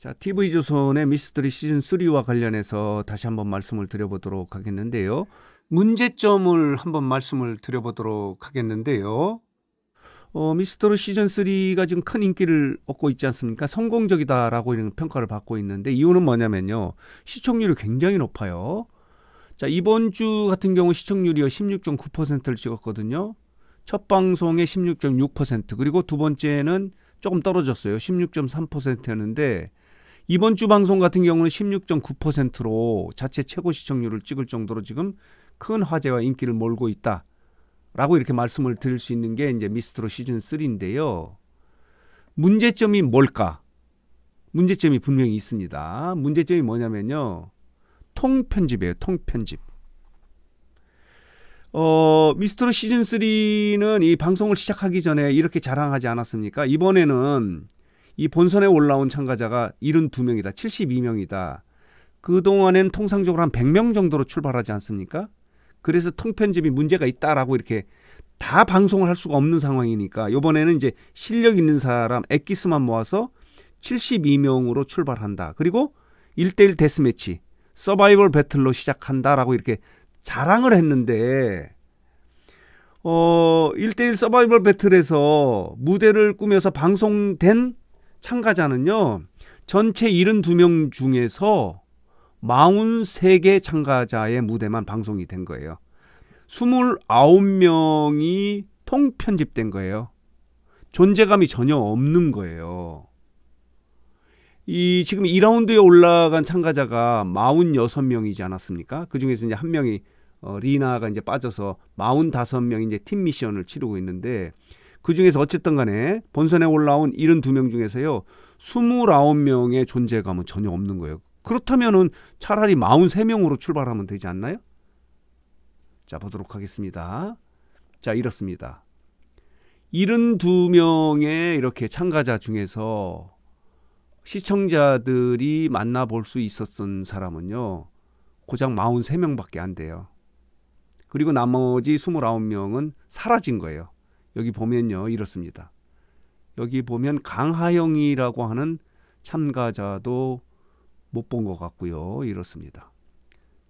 자, TV조선의 미스터리 시즌3와 관련해서 다시 한번 말씀을 드려보도록 하겠는데요. 문제점을 한번 말씀을 드려보도록 하겠는데요. 미스터리 시즌3가 지금 큰 인기를 얻고 있지 않습니까? 성공적이다라고 이런 평가를 받고 있는데 이유는 뭐냐면요. 시청률이 굉장히 높아요. 자, 이번 주 같은 경우 시청률이 16.9%를 찍었거든요. 첫 방송에 16.6%, 그리고 두 번째는 조금 떨어졌어요. 16.3%였는데 이번 주 방송 같은 경우는 16.9%로 자체 최고 시청률을 찍을 정도로 지금 큰 화제와 인기를 몰고 있다라고 이렇게 말씀을 드릴 수 있는 게 이제 미스터리 시즌 3인데요. 문제점이 뭘까? 문제점이 분명히 있습니다. 문제점이 뭐냐면요. 통편집이에요. 통편집. 미스터리 시즌 3는 이 방송을 시작하기 전에 이렇게 자랑하지 않았습니까? 이번에는 이 본선에 올라온 참가자가 72명이다. 72명이다. 그동안엔 통상적으로 한 100명 정도로 출발하지 않습니까? 그래서 통편집이 문제가 있다라고 이렇게 다 방송을 할 수가 없는 상황이니까 이번에는 이제 실력 있는 사람 엑기스만 모아서 72명으로 출발한다. 그리고 1대1 데스매치, 서바이벌 배틀로 시작한다라고 이렇게 자랑을 했는데 1대1 서바이벌 배틀에서 무대를 꾸며서 방송된 참가자는요. 전체 72명 중에서 43개 참가자의 무대만 방송이 된 거예요. 29명이 통편집된 거예요. 존재감이 전혀 없는 거예요. 지금 2라운드에 올라간 참가자가 46명이지 않았습니까? 그 중에서 이제 한 명이 리나가 이제 빠져서 45명이 이제 팀 미션을 치르고 있는데 그 중에서 어쨌든 간에 본선에 올라온 72명 중에서요. 29명의 존재감은 전혀 없는 거예요. 그렇다면은 차라리 43명으로 출발하면 되지 않나요? 자, 보도록 하겠습니다. 자, 이렇습니다. 72명의 이렇게 참가자 중에서 시청자들이 만나볼 수 있었던 사람은요. 고작 43명밖에 안 돼요. 그리고 나머지 29명은 사라진 거예요. 여기 보면요. 이렇습니다. 여기 보면 강하영이라고 하는 참가자도 못 본 것 같고요. 이렇습니다.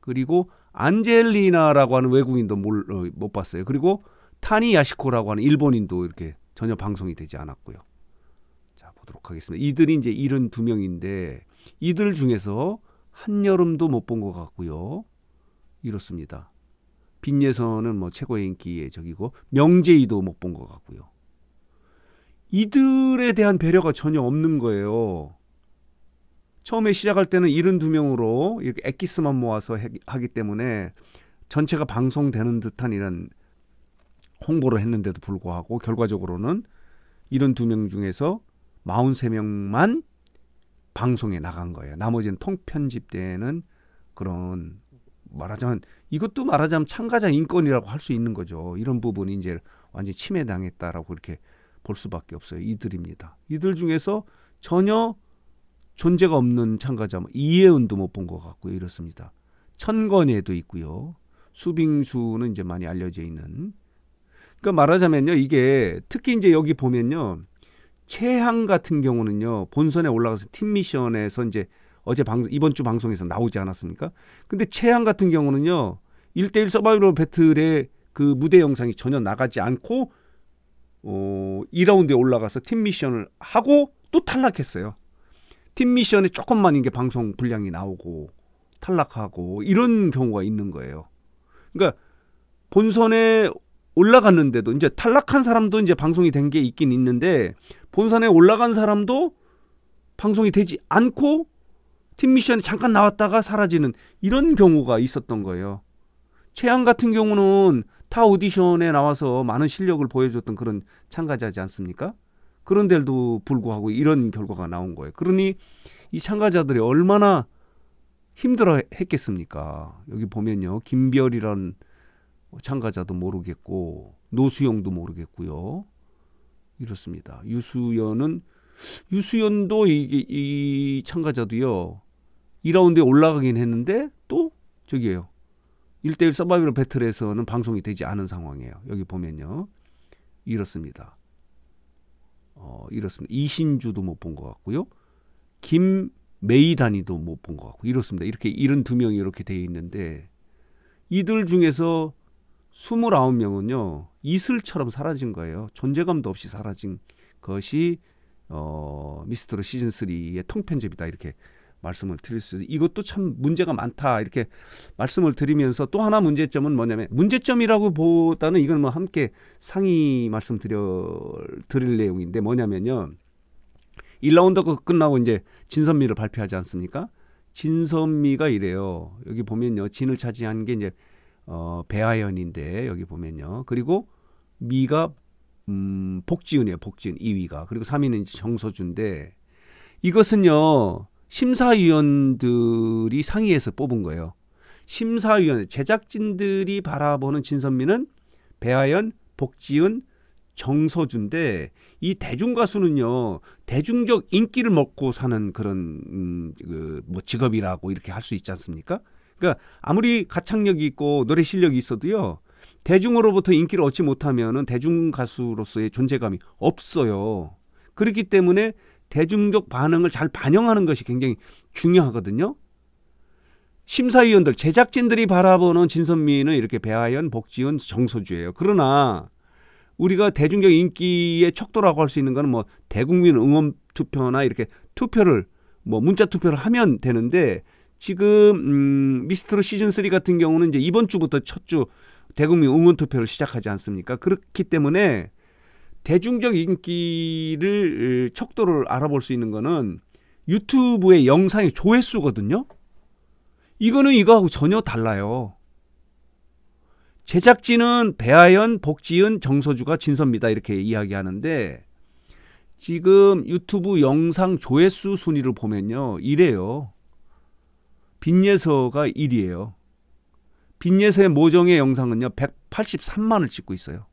그리고 안젤리나라고 하는 외국인도 못 봤어요. 그리고 타니 야시코라고 하는 일본인도 이렇게 전혀 방송이 되지 않았고요. 자, 보도록 하겠습니다. 이들이 이제 72명인데 이들 중에서 한여름도 못 본 것 같고요. 이렇습니다. 빈예선은 뭐 최고의 인기의 적이고 명재희도 못 본 것 같고요. 이들에 대한 배려가 전혀 없는 거예요. 처음에 시작할 때는 72명으로 이렇게 엑기스만 모아서 하기 때문에 전체가 방송되는 듯한 이런 홍보를 했는데도 불구하고 결과적으로는 72명 중에서 43명만 방송에 나간 거예요. 나머지는 통편집되는 그런 말하자면 이것도 말하자면 참가자 인권이라고 할 수 있는 거죠. 이런 부분이 이제 완전히 침해당했다라고 이렇게 볼 수밖에 없어요. 이들입니다. 이들 중에서 전혀 존재가 없는 참가자, 이혜은도 못 본 것 같고요. 이렇습니다. 천건예도 있고요. 수빙수는 이제 많이 알려져 있는. 그러니까 말하자면요. 이게 특히 이제 여기 보면요. 최항 같은 경우는요. 본선에 올라가서 팀 미션에서 이제 이번 주 방송에서 나오지 않았습니까? 근데 최항 같은 경우는요. 1대1 서바이벌 배틀의 그 무대 영상이 전혀 나가지 않고 2라운드에 올라가서 팀 미션을 하고 또 탈락했어요. 팀 미션에 조금만 이게 방송 분량이 나오고 탈락하고 이런 경우가 있는 거예요. 그러니까 본선에 올라갔는데도 이제 탈락한 사람도 이제 방송이 된 게 있긴 있는데 본선에 올라간 사람도 방송이 되지 않고 팀 미션에 잠깐 나왔다가 사라지는 이런 경우가 있었던 거예요. 최양 같은 경우는 타 오디션에 나와서 많은 실력을 보여줬던 그런 참가자지 않습니까? 그런데도 불구하고 이런 결과가 나온 거예요. 그러니 이 참가자들이 얼마나 힘들어 했겠습니까? 여기 보면요. 김별이라는 참가자도 모르겠고 노수영도 모르겠고요. 이렇습니다. 유수연도 이 참가자도요. 2라운드에 올라가긴 했는데 또 저기예요. 1대1 서바이벌 배틀에서는 방송이 되지 않은 상황이에요. 여기 보면요. 이렇습니다. 이렇습니다. 이신주도 못 본 것 같고요. 김메이단이도 못 본 것 같고 이렇습니다. 이렇게 72명이 이렇게 돼 있는데 이들 중에서 29명은요 이슬처럼 사라진 거예요. 존재감도 없이 사라진 것이 미스터로 시즌 3의 통편집이다 이렇게 말씀을 드릴 수 있어요. 이것도 참 문제가 많다 이렇게 말씀을 드리면서 또 하나 문제점은 뭐냐면 문제점이라고 보다는 이건 뭐 함께 상의 드릴 내용인데 뭐냐면요. 1라운드가 끝나고 이제 진선미를 발표하지 않습니까? 진선미가 이래요. 여기 보면요. 진을 차지한 게 이제 배아연인데 여기 보면요. 그리고 미가 복지은이에요. 복지은 2위가. 그리고 3위는 정서주인데 이것은요. 심사위원들이 상의해서 뽑은 거예요. 심사위원 제작진들이 바라보는 진선미는 배아연, 복지은, 정서주인데 이 대중가수는요 대중적 인기를 먹고 사는 그런 뭐 직업이라고 이렇게 할 수 있지 않습니까? 그러니까 아무리 가창력이 있고 노래 실력이 있어도요 대중으로부터 인기를 얻지 못하면은 대중가수로서의 존재감이 없어요. 그렇기 때문에 대중적 반응을 잘 반영하는 것이 굉장히 중요하거든요. 심사위원들 제작진들이 바라보는 진선미는 이렇게 배아연, 복지은, 정서주예요. 그러나 우리가 대중적 인기의 척도라고 할 수 있는 거는 뭐 대국민 응원 투표나 이렇게 투표를 뭐 문자 투표를 하면 되는데 지금 미스터로 시즌 3 같은 경우는 이제 이번 주부터 첫 주 대국민 응원 투표를 시작하지 않습니까? 그렇기 때문에 대중적 인기를 척도를 알아볼 수 있는 거는 유튜브의 영상의 조회수거든요. 이거는 이거하고 전혀 달라요. 제작진은 배아연, 복지은, 정서주가 진선미다 이렇게 이야기하는데 지금 유튜브 영상 조회수 순위를 보면요. 이래요. 빈예서가 1위예요. 빈예서의 모정의 영상은요. 183만을 찍고 있어요.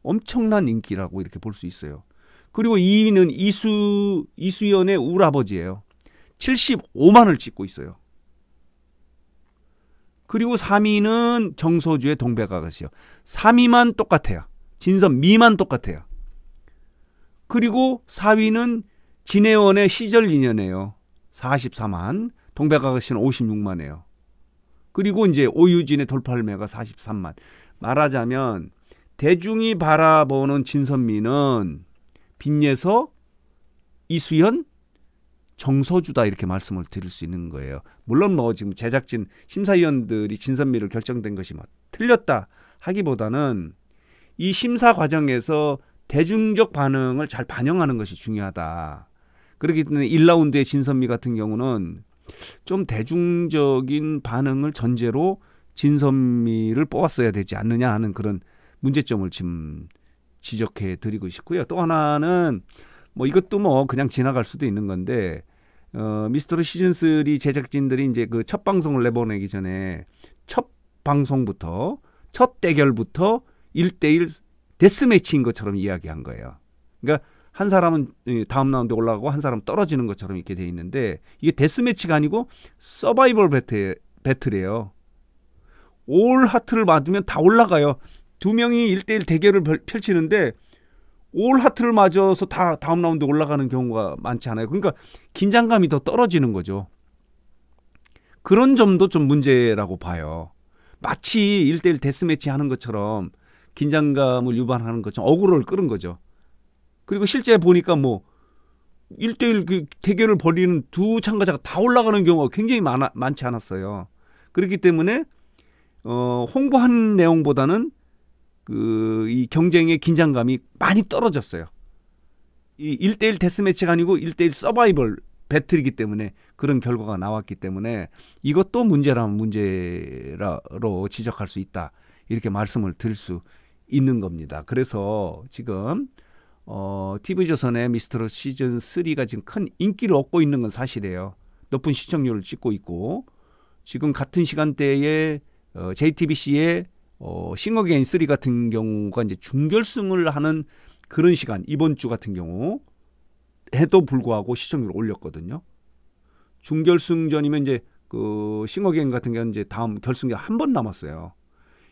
엄청난 인기라고 이렇게 볼 수 있어요. 그리고 2위는 이수연의 울아버지예요. 75만을 찍고 있어요. 그리고 3위는 정서주의 동백아가씨요. 3위만 똑같아요. 진선미만 똑같아요. 그리고 4위는 진혜원의 시절 인연이에요. 44만. 동백아가씨는 56만이에요. 그리고 이제 오유진의 돌팔매가 43만. 말하자면 대중이 바라보는 진선미는 빈예서, 이수연, 정서주다 이렇게 말씀을 드릴 수 있는 거예요. 물론 뭐 지금 제작진 심사위원들이 진선미를 결정된 것이 뭐 틀렸다 하기보다는 이 심사 과정에서 대중적 반응을 잘 반영하는 것이 중요하다. 그렇기 때문에 1라운드의 진선미 같은 경우는 좀 대중적인 반응을 전제로 진선미를 뽑았어야 되지 않느냐 하는 그런 문제점을 지금 지적해 드리고 싶고요. 또 하나는 뭐 이것도 뭐 그냥 지나갈 수도 있는 건데 미스터로 시즌 3 제작진들이 이제 그 첫 방송을 내보내기 전에 첫 방송부터 첫 대결부터 1대1 데스매치인 것처럼 이야기한 거예요. 그러니까 한 사람은 다음 라운드에 올라가고 한 사람은 떨어지는 것처럼 이렇게 돼 있는데 이게 데스매치가 아니고 서바이벌 배틀이에요. 올 하트를 맞으면 다 올라가요. 두 명이 1대1 대결을 펼치는데 올 하트를 맞아서 다 다음 라운드에 올라가는 경우가 많지 않아요. 그러니까 긴장감이 더 떨어지는 거죠. 그런 점도 좀 문제라고 봐요. 마치 1대1 데스매치 하는 것처럼 긴장감을 유발하는 것처럼 어그로를 끌은 거죠. 그리고 실제 보니까 뭐 1대1 그 대결을 벌이는 두 참가자가 다 올라가는 경우가 굉장히 많지 않았어요. 그렇기 때문에 홍보한 내용보다는 이 경쟁의 긴장감이 많이 떨어졌어요. 이 1대1 데스매치가 아니고 1대1 서바이벌 배틀이기 때문에 그런 결과가 나왔기 때문에 이것도 문제라면 문제로 지적할 수 있다. 이렇게 말씀을 드릴 수 있는 겁니다. 그래서 지금 TV조선의 미스터로 시즌 3가 지금 큰 인기를 얻고 있는 건 사실이에요. 높은 시청률을 찍고 있고 지금 같은 시간대에 JTBC의 싱어게인 3 같은 경우가 이제 준결승을 하는 그런 시간 이번 주 같은 경우 해도 불구하고 시청률을 올렸거든요. 준결승전이면 이제 그 싱어게인 같은 경우는 이제 다음 결승전 한 번 남았어요.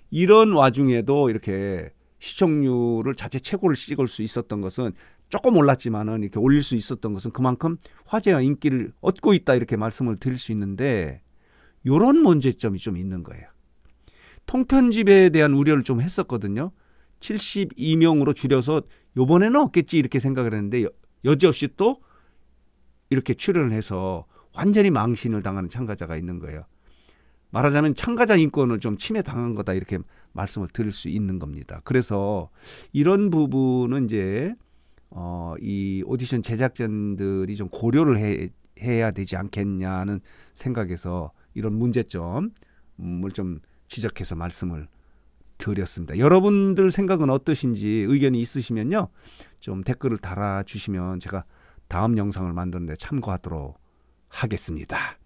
이런 와중에도 이렇게 시청률을 자체 최고를 찍을 수 있었던 것은 조금 올랐지만은 이렇게 올릴 수 있었던 것은 그만큼 화제와 인기를 얻고 있다 이렇게 말씀을 드릴 수 있는데 요런 문제점이 좀 있는 거예요. 통편집에 대한 우려를 좀 했었거든요. 72명으로 줄여서 요번에는 없겠지 이렇게 생각을 했는데 여지없이 또 이렇게 출연을 해서 완전히 망신을 당하는 참가자가 있는 거예요. 말하자면 참가자 인권을 좀 침해당한 거다 이렇게 말씀을 드릴 수 있는 겁니다. 그래서 이런 부분은 이제 이 오디션 제작진들이 좀 고려를 해야 되지 않겠냐는 생각에서 이런 문제점을 좀 지적해서 말씀을 드렸습니다. 여러분들 생각은 어떠신지 의견이 있으시면요. 좀 댓글을 달아주시면 제가 다음 영상을 만드는 데 참고하도록 하겠습니다.